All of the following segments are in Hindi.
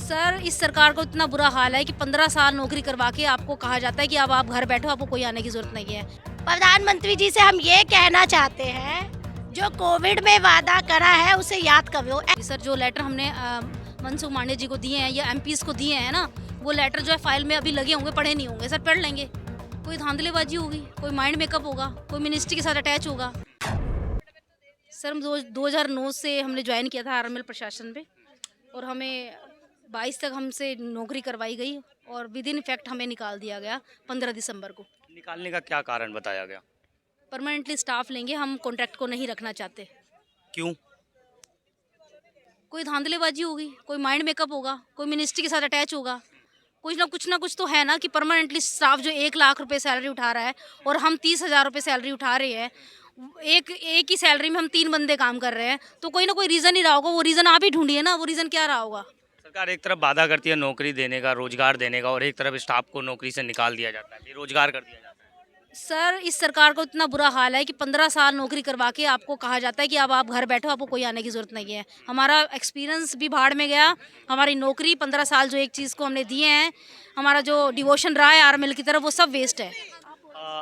सर इस सरकार को इतना बुरा हाल है कि 15 साल नौकरी करवा के आपको कहा जाता है कि अब आप घर बैठो, आपको कोई आने की जरूरत नहीं है। प्रधानमंत्री जी से हम ये कहना चाहते हैं, जो कोविड में वादा करा है उसे याद करो। सर जो लेटर हमने मनसुख मांडे जी को दिए हैं या एमपीज को दिए हैं ना, वो लेटर जो है फाइल में अभी लगे होंगे, पढ़े नहीं होंगे। सर पढ़ लेंगे, कोई धांधलेबाजी होगी, कोई माइंड मेकअप होगा, कोई मिनिस्ट्री के साथ अटैच होगा। सर हम 2009 से हमने ज्वाइन किया था आरएमएल प्रशासन पे, और हमें 22 तक हमसे नौकरी करवाई गई और विद इन इफेक्ट हमें निकाल दिया गया 15 दिसंबर को। निकालने का क्या कारण बताया गया? परमानेंटली स्टाफ लेंगे, हम कॉन्ट्रैक्ट को नहीं रखना चाहते। क्यों? कोई धांधलेबाजी होगी, कोई माइंड मेकअप होगा, कोई मिनिस्ट्री के साथ अटैच होगा, कुछ ना कुछ तो है ना कि परमानेंटली स्टाफ जो 1 लाख रुपए सैलरी उठा रहा है और हम 30,000 रुपये सैलरी उठा रहे हैं, एक ही सैलरी में हम 3 बंदे काम कर रहे हैं, तो कोई ना कोई रीज़न ही रहा होगा। वो रीज़न आप ही ढूंढिए ना, वो रीज़न क्या रहा होगा। सरकार एक तरफ वादा करती है नौकरी देने का, रोजगार देने का, और एक तरफ स्टाफ को नौकरी से निकाल दिया जाता है, रोजगार कर दिया जाता है। सर इस सरकार को इतना बुरा हाल है कि 15 साल नौकरी करवा के आपको कहा जाता है कि अब आप घर बैठो, आपको कोई आने की ज़रूरत नहीं है। हमारा एक्सपीरियंस भी भाड़ में गया, हमारी नौकरी 15 साल जो एक चीज़ को हमने दिए हैं, हमारा जो डिवोशन रहा है आरएमएल की तरफ, वो सब वेस्ट है।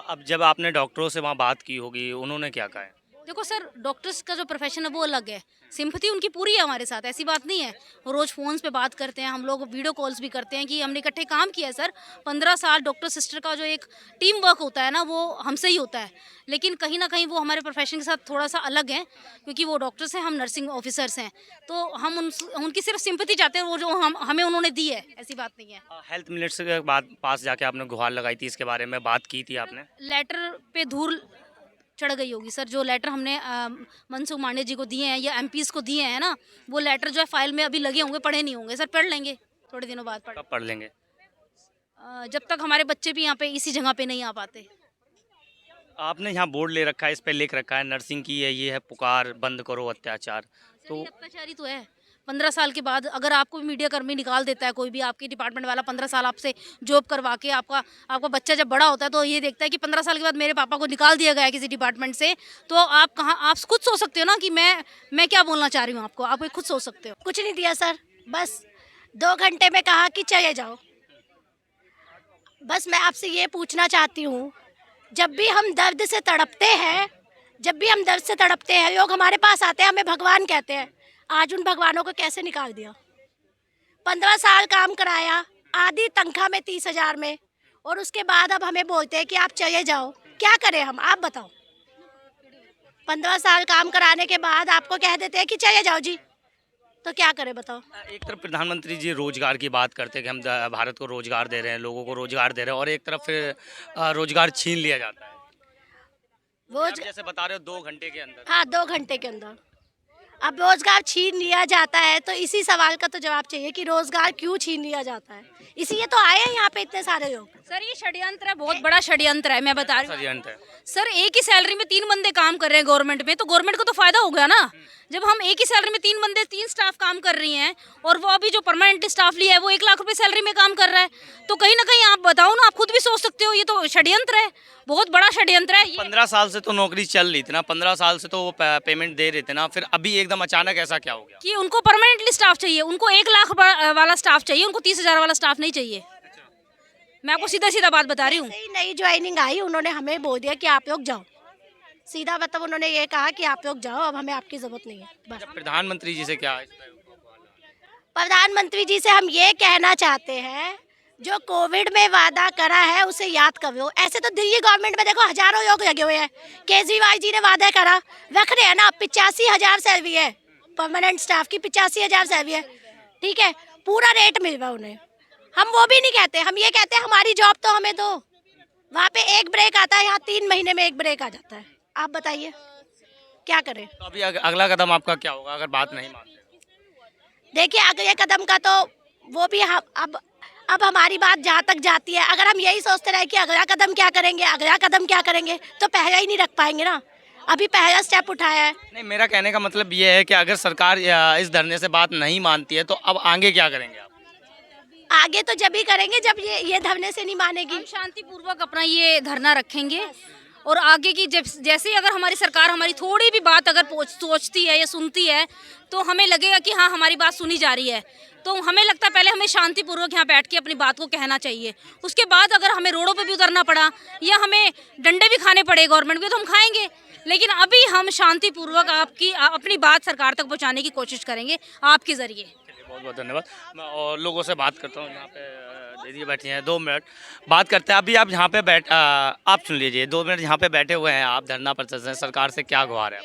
अब जब आपने डॉक्टरों से वहाँ बात की होगी, उन्होंने क्या कहा है? देखो सर, डॉक्टर्स का जो प्रोफेशन है वो अलग है, सिंपैथी उनकी पूरी है हमारे साथ, ऐसी बात नहीं है। वो रोज़ फ़ोन्स पे बात करते हैं, हम लोग वीडियो कॉल्स भी करते हैं कि हमने इकट्ठे काम किया है। सर 15 साल डॉक्टर सिस्टर का जो एक टीम वर्क होता है ना, वो हमसे ही होता है, लेकिन कहीं ना कहीं वो हमारे प्रोफेशन के साथ थोड़ा सा अलग है, क्योंकि वो डॉक्टर्स हैं, हम नर्सिंग ऑफिसर्स हैं, तो हम उनकी सिर्फ सिंपैथी चाहते हैं, वो जो हमें उन्होंने दी है, ऐसी बात नहीं है। हेल्थ मिनिस्टर के बाद पास जाके आपने गुहार लगाई थी, इसके बारे में बात की थी आपने? लेटर पे धूल चढ़ गई होगी। सर जो लेटर हमने मनसुख मांडे जी को दिए हैं या एमपीज को दिए हैं ना, वो लेटर जो है फाइल में अभी लगे होंगे, पढ़े नहीं होंगे। सर पढ़ लेंगे, थोड़े दिनों बाद कब पढ़ लेंगे? जब तक हमारे बच्चे भी यहाँ पे इसी जगह पे नहीं आ पाते। आपने यहाँ बोर्ड ले रखा है, इस पे लिख रखा है नर्सिंग की है, ये है पुकार, बंद करो अत्याचार, तो अत्याचारी तो है। 15 साल के बाद अगर आपको भी मीडिया कर्मी निकाल देता है, कोई भी आपकी डिपार्टमेंट वाला 15 साल आपसे जॉब करवा के, आपका बच्चा जब बड़ा होता है तो ये देखता है कि 15 साल के बाद मेरे पापा को निकाल दिया गया है किसी डिपार्टमेंट से, तो आप खुद सोच सकते हो ना कि मैं क्या बोलना चाह रही हूँ आपको, आप खुद सोच सकते हो। कुछ नहीं दिया सर, बस 2 घंटे में कहा कि चले जाओ। बस मैं आपसे ये पूछना चाहती हूँ, जब भी हम दर्द से तड़पते हैं, लोग हमारे पास आते हैं, हमें भगवान कहते हैं, आज उन भगवानों को कैसे निकाल दिया। 15 साल काम कराया, आधी तनख्वाह में 30,000 में, और उसके बाद अब हमें बोलते हैं कि आप चले जाओ। क्या करें हम, आप बताओ। 15 साल काम कराने के बाद आपको कह देते हैं कि चले जाओ जी, तो क्या करें बताओ। एक तरफ प्रधानमंत्री जी रोजगार की बात करते हैं कि हम भारत को रोजगार दे रहे हैं, लोगों को रोजगार दे रहे हैं, और एक तरफ फिर रोजगार छीन लिया जाता है। आप जैसे बता रहे हो 2 घंटे के अंदर। हाँ, 2 घंटे के अंदर अब रोजगार छीन लिया जाता है, तो इसी सवाल का तो जवाब चाहिए कि रोजगार क्यों छीन लिया जाता है। इसीलिए तो आए हैं यहाँ पे इतने सारे लोग। सर ये षड्यंत्र है, बहुत बड़ा षड्यंत्र है, मैं बता रही हूँ। षड्यंत्र है सर एक ही सैलरी में 3 बंदे काम कर रहे हैं गवर्नमेंट में, तो गवर्नमेंट को तो फायदा हो गया ना। जब हम एक ही सैलरी में 3 स्टाफ काम कर रही हैं, और वो अभी जो परमानेंट स्टाफ लिया है वो 1 लाख रुपए सैलरी में काम कर रहा है, तो कहीं ना कहीं आप बताओ ना, आप खुद भी सोच सकते हो, ये तो षड्यंत्र है, बहुत बड़ा षड्यंत्र है। 15 साल से तो नौकरी चल रही थी ना, 15 साल से तो वो पेमेंट दे रहे थे ना, फिर अभी एकदम अचानक ऐसा क्या हो गया कि उनको परमानेंटली स्टाफ चाहिए, उनको 1 लाख वाला स्टाफ चाहिए, उनको 30,000 वाला स्टाफ नहीं चाहिए। मैं आपको सीधा सीधा बात बता रही हूँ। नई ज्वाइनिंग आई, उन्होंने हमें बोल दिया कि आप लोग जाओ, सीधा मतलब उन्होंने ये कहा कि आप लोग जाओ, अब हमें आपकी जरूरत नहीं है, बस। प्रधानमंत्री जी से क्या है? प्रधानमंत्री जी से हम ये कहना चाहते हैं, जो कोविड में वादा करा है उसे याद करो। ऐसे तो दिल्ली गवर्नमेंट में देखो हजारों लोग लगे हुए हैं, केजरीवाल जी ने वादा करा, रख रहे हैं ना। 85,000 सैलरी है परमानेंट स्टाफ की, 85,000 सैलरी है, ठीक है, पूरा रेट मिल रहा है उन्हें। हम वो भी नहीं कहते, हम ये कहते हैं हमारी जॉब तो हमें दो। वहाँ पे एक ब्रेक आता है, यहाँ 3 महीने में एक ब्रेक आ जाता है। आप बताइए क्या करें। तो अभी अगला कदम आपका क्या होगा अगर बात नहीं मानते? देखिए अगले कदम का तो वो भी हम अब हमारी बात जहाँ तक जाती है, अगर हम यही सोचते रहे कि अगला कदम क्या करेंगे, तो पहला ही नहीं रख पाएंगे ना। अभी पहला स्टेप उठाया है। नहीं, मेरा कहने का मतलब ये है कि अगर सरकार इस धरने से बात नहीं मानती है, तो अब आगे क्या करेंगे आप? आगे तो जब ही करेंगे जब ये धरने से नहीं मानेगी। हम शांतिपूर्वक अपना ये धरना रखेंगे, और आगे की जब जैसे ही अगर हमारी सरकार हमारी थोड़ी भी बात अगर सोचती है या सुनती है तो हमें लगेगा कि हाँ हमारी बात सुनी जा रही है। तो हमें लगता है पहले हमें शांतिपूर्वक यहाँ बैठ के अपनी बात को कहना चाहिए। उसके बाद अगर हमें रोडों पे भी उतरना पड़ा या हमें डंडे भी खाने पड़े गवर्नमेंट के तो हम खाएंगे, लेकिन अभी हम शांतिपूर्वक अपनी बात सरकार तक पहुँचाने की कोशिश करेंगे आपके ज़रिए। बहुत बहुत धन्यवाद। मैं और लोगों से बात करता हूँ। यहाँ पे दीदी बैठी हैं, 2 मिनट बात करते हैं। अभी आप यहाँ पे आप सुन लीजिए, 2 मिनट यहाँ पे बैठे हुए हैं आप, धरना प्रदर्शन, सरकार से क्या गुहार है?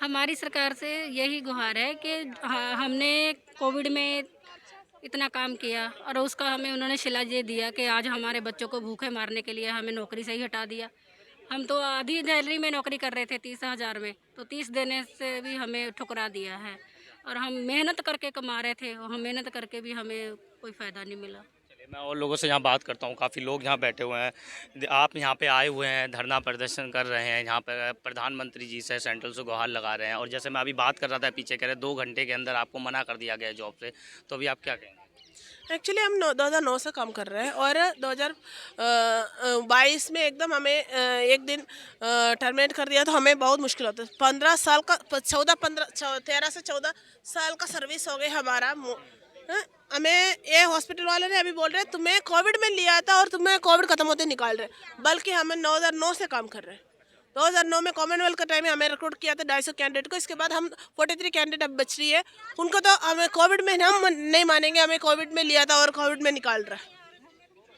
हमारी सरकार से यही गुहार है कि हमने कोविड में इतना काम किया और उसका हमें उन्होंने शिलान्यास दिया कि आज हमारे बच्चों को भूखे मारने के लिए हमें नौकरी से ही हटा दिया। हम तो आधी सैलरी में नौकरी कर रहे थे 30,000 में, तो 30 देने से भी हमें ठुकरा दिया है। और हम मेहनत करके कमा रहे थे और हम मेहनत करके भी हमें कोई फ़ायदा नहीं मिला। मैं और लोगों से यहाँ बात करता हूँ। काफ़ी लोग यहाँ बैठे हुए हैं। आप यहाँ पे आए हुए हैं, धरना प्रदर्शन कर रहे हैं, यहाँ पर प्रधानमंत्री जी से सेंट्रल से गुहार लगा रहे हैं। और जैसे मैं अभी बात कर रहा था, पीछे कह रहे 2 घंटे के अंदर आपको मना कर दिया गया है जॉब से, तो अभी आप क्या कहेंगे? एक्चुअली हम 2009 से काम कर रहे हैं और 2022 में एकदम हमें एक दिन टर्मिनेट कर दिया, तो हमें बहुत मुश्किल होता है। 15 साल का 13 से 14 साल का सर्विस हो गई हमारा। हमें ये हॉस्पिटल वाले ने अभी बोल रहे हैं तुम्हें कोविड में लिया था और तुम्हें कोविड खत्म होते निकाल रहे, बल्कि हमें 2009 से काम कर रहे हैं। 2009 में कॉमनवेल्थ का टाइम में हमें रिक्रूट किया था 250 कैंडिडेट को। इसके बाद हम 43 कैंडिडेट अब बच रही है। उनको तो हमें कोविड में हम नहीं मानेंगे, हमें कोविड में लिया था और कोविड में निकाल रहा है।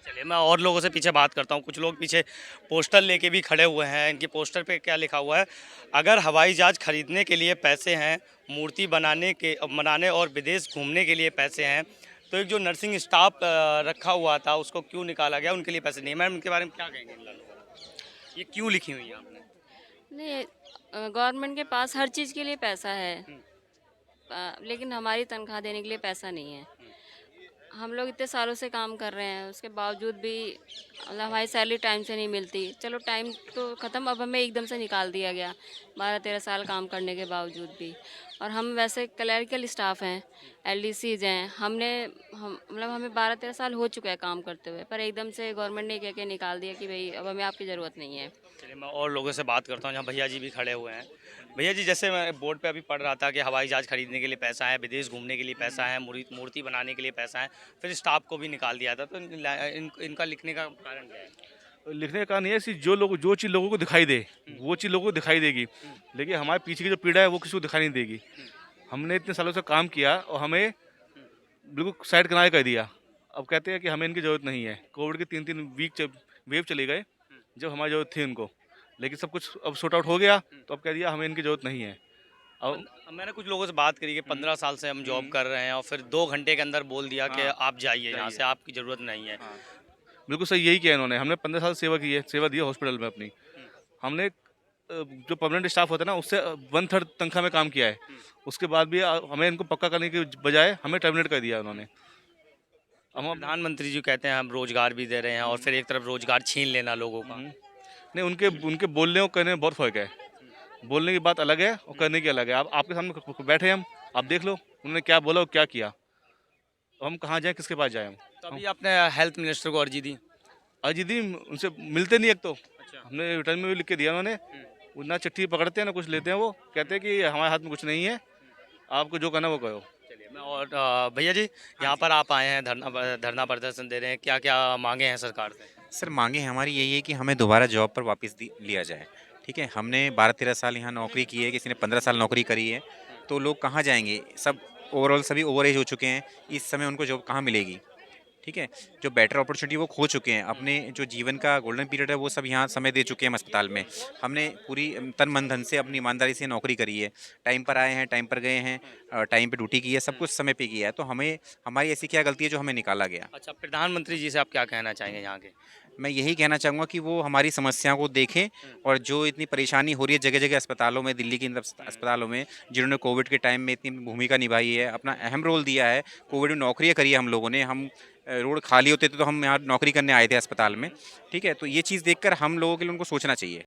चलिए मैं और लोगों से पीछे बात करता हूँ। कुछ लोग पीछे पोस्टर लेके भी खड़े हुए हैं। इनके पोस्टर पे क्या लिखा हुआ है? अगर हवाई जहाज़ खरीदने के लिए पैसे हैं, मूर्ति बनाने और विदेश घूमने के लिए पैसे हैं, तो एक जो नर्सिंग स्टाफ रखा हुआ था उसको क्यों निकाला गया? उनके लिए पैसे नहीं। मैम इनके बारे में क्या कहेंगे? ये क्यों लिखी हुई है आपने? नहीं, गवर्नमेंट के पास हर चीज़ के लिए पैसा है, लेकिन हमारी तनख्वाह देने के लिए पैसा नहीं है। हम लोग इतने सालों से काम कर रहे हैं, उसके बावजूद भी मतलब हमारी सैलरी टाइम से नहीं मिलती। चलो टाइम तो ख़त्म, अब हमें एकदम से निकाल दिया गया 12-13 साल काम करने के बावजूद भी। और हम वैसे क्लरिकल स्टाफ हैं, LDCs हैं। हम मतलब हमें 12-13 साल हो चुका है काम करते हुए, पर एकदम से गवर्नमेंट ने कह के निकाल दिया कि भाई अब हमें आपकी ज़रूरत नहीं है। चलिए मैं और लोगों से बात करता हूँ। यहाँ भैया जी भी खड़े हुए हैं। भैया जी, जैसे मैं बोर्ड पे अभी पढ़ रहा था कि हवाई जहाज़ खरीदने के लिए पैसा है, विदेश घूमने के लिए पैसा है, मूर्ति बनाने के लिए पैसा है, फिर स्टाफ को भी निकाल दिया था, तो इनका लिखने का कारण क्या है? लिखने का कारण ये है जो चीज़ लोगों को दिखाई दे वो चीज़ लोगों को दिखाई देगी, लेकिन हमारे पीछे की जो पीड़ा है वो किसी को दिखाई नहीं देगी। हमने इतने सालों से काम किया और हमें बिल्कुल साइड किनारे कर दिया। अब कहते हैं कि हमें इनकी ज़रूरत नहीं है। कोविड के 3-3 वेव चले गए जब हमारी ज़रूरत थी उनको, लेकिन सब कुछ अब सॉर्ट आउट हो गया, तो अब कह दिया हमें इनकी ज़रूरत नहीं है। अब मैंने कुछ लोगों से बात करी कि 15 साल से हम जॉब कर रहे हैं और फिर 2 घंटे के अंदर बोल दिया कि आप जाइए यहाँ से, आपकी ज़रूरत नहीं है। बिल्कुल सही यही किया इन्होंने। हमने 15 साल सेवा की है, सेवा दी है हॉस्पिटल में अपनी। हमने जो परमानेंट स्टाफ होता है ना उससे 1/3 तनख्वाह में काम किया है। उसके बाद भी हमें इनको पक्का करने के बजाय हमें टर्मिनेट कर दिया उन्होंने। हम प्रधानमंत्री जी कहते हैं हम रोजगार भी दे रहे हैं और फिर एक तरफ रोजगार छीन लेना लोगों का। नहीं, उनके बोलने और करने में बहुत फ़र्क है। बोलने की बात अलग है और करने की अलग है। आप आपके सामने बैठे हम, आप देख लो उन्होंने क्या बोला और क्या किया। तो हम कहाँ जाएं, किसके पास जाएं हम? तो अभी आपने हेल्थ मिनिस्टर को अर्जी दी? अर्जी दी, उनसे मिलते नहीं। एक तो अच्छा। हमने रिटर्न में भी लिख के दिया उन्होंने। ना चिट्ठी पकड़ते हैं ना कुछ लेते हैं। वो कहते हैं कि हमारे हाथ में कुछ नहीं है, आपको जो करना वो करो। चलिए मैं और भैया जी, यहाँ पर आप आए हैं, धरना प्रदर्शन दे रहे हैं, क्या क्या मांगे हैं सरकार से? सर मांगे हमारी यही है कि हमें दोबारा जॉब पर वापस लिया जाए। ठीक है, हमने 12-13 साल यहाँ नौकरी की है, किसी ने 15 साल नौकरी करी है, तो लोग कहाँ जाएंगे? सब ओवरऑल सभी ओवर एज हो चुके हैं। इस समय उनको जॉब कहाँ मिलेगी? ठीक है, जो बेटर अपॉर्चुनिटी वो खो चुके हैं। अपने जो जीवन का गोल्डन पीरियड है वो सब यहाँ समय दे चुके हैं अस्पताल में। हमने पूरी तन मन धन से अपनी ईमानदारी से नौकरी करी है, टाइम पर आए हैं, टाइम पर गए हैं, टाइम पे ड्यूटी की है, सब कुछ समय पे किया है। तो हमें हमारी ऐसी क्या गलती है जो हमें निकाला गया? अच्छा, प्रधानमंत्री जी से आप क्या कहना चाहेंगे यहाँ के? मैं यही कहना चाहूँगा कि वो हमारी समस्याओं को देखें और जो इतनी परेशानी हो रही है जगह जगह अस्पतालों में, दिल्ली के अस्पतालों में, जिन्होंने कोविड के टाइम में इतनी भूमिका निभाई है, अपना अहम रोल दिया है। कोविड में नौकरियाँ करी है हम लोगों ने। हम रोड खाली होते थे तो हम यहाँ नौकरी करने आए थे अस्पताल में। ठीक है, तो ये चीज़ देखकर हम लोगों के लिए उनको सोचना चाहिए।